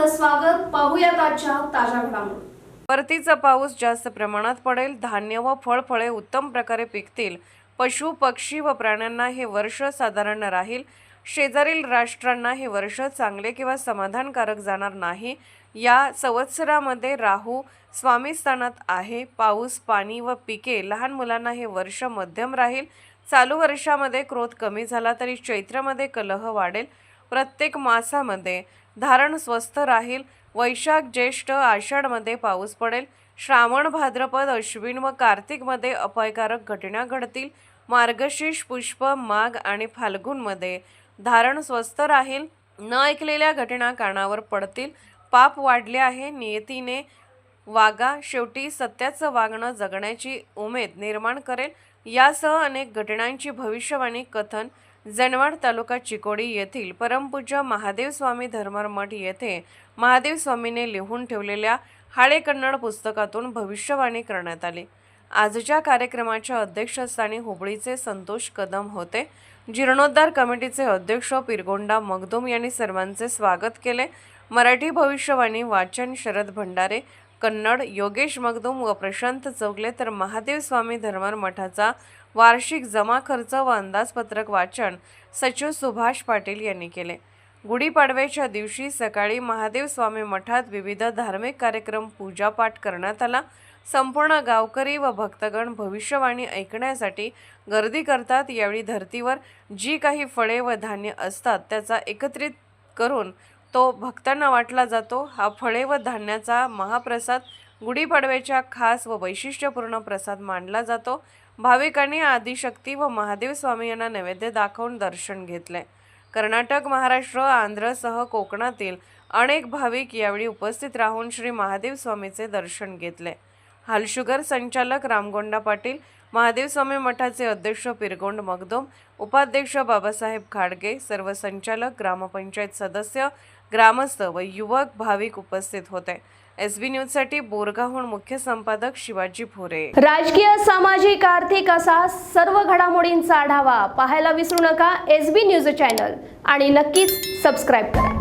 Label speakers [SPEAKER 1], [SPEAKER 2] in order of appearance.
[SPEAKER 1] आपलं स्वागत. पाहूयात आजच्या ताज्या घडामोडी.
[SPEAKER 2] परतीचा पाऊस जास्त प्रमाणात पडेल, धान्य व फळफळे उत्तम प्रकारे पिकतील, पशु पक्षी व प्राण्यांना हे वर्ष साधारण राहील, शेजारील राष्ट्रांना हे वर्ष चांगले किंवा समाधानकारक जाणार नाही. या संवत्सरामध्ये राहू स्वामी स्थानात आहे. पाऊस, पाणी व पिके, लहान मुलांना हे वर्ष मध्यम राहील. चालू वर्षामध्ये क्रोध कमी झाला तरी चैत्रामध्ये कलह वाढेल. प्रत्येक मासामध्ये धारण स्वस्थ राहील. वैशाख, ज्येष्ठ, आषाढमध्ये पाऊस पडेल. श्रावण, भाद्रपद, अश्विन व कार्तिकमध्ये अपायकारक घटना घडतील. मार्गशीर्ष, पुष्प, माघ आणि फाल्गुनमध्ये धारण स्वस्थ राहील. न ऐकलेल्या घटना कानावर पडतील. पाप वाढले आहे, नियतीने वागा. शेवटी सत्याचं वागणं जगण्याची उमेद निर्माण करेल. यासह अनेक घटनांची भविष्यवाणी कथन जनवाड तालुका चिकोडी येथील परमपूज्य महादेव स्वामी धर्मर मठ येथे महादेव स्वामीने लिहून ठेवलेल्या हाळे कन्नड पुस्तकातून भविष्यवाणी करण्यात आली. आजच्या कार्यक्रमाच्या अध्यक्षस्थानी हुबळीचे संतोष कदम होते. जीर्णोद्धार कमिटीचे अध्यक्ष पिरगोंडा मगदूम यांनी सर्वांचे स्वागत केले. मराठी भविष्यवाणी वाचन शरद भंडारे, कन्नड योगेश मगदूम व प्रशांत चौगले, तर महादेव स्वामी धर्मर मठाचा वार्षिक जमा खर्च व अंदाजपत्रक वाचन सचिव सुभाष पाटील यांनी केले. गुढीपाडव्याच्या दिवशी सकाळी महादेव स्वामी मठात विविध धार्मिक कार्यक्रम, पूजापाठ करण्यात आला. संपूर्ण गावकरी व भक्तगण भविष्यवाणी ऐकण्यासाठी गर्दी करतात. यावेळी धर्तीवर जी काही फळे व धान्य असतात त्याचा एकत्रित करून तो भक्तांना वाटला जातो. हा फळे व धान्याचा महाप्रसाद गुढीपाडव्याच्या खास व वैशिष्ट्यपूर्ण प्रसाद मानला जातो. भाविकांनी आदिशक्ती व महादेव स्वामी यांना नैवेद्य दाखवून दर्शन घेतले. कर्नाटक, महाराष्ट्र, आंध्रसह कोकणातील अनेक भाविक यावेळी उपस्थित राहून श्री महादेव स्वामीचे दर्शन घेतले. हालशुगर संचालक रामगोंडा पाटील, महादेव स्वामी मठाचे अध्यक्ष पिरगोंड मगदूम, उपाध्यक्ष बाबासाहेब खाडगे, सर्व संचालक, ग्रामपंचायत सदस्य, ग्रामस्थ व युवक भाविक उपस्थित होते. SB न्यूजसाठी बोरगावहून मुख्य संपादक शिवाजी भोरे.
[SPEAKER 1] राजकीय, सामाजिक, आर्थिक असा सर्व घडामोडींचा आढावा पाहायला विसरू नका SB न्यूज चॅनल आणि नक्कीच सबस्क्राईब करा.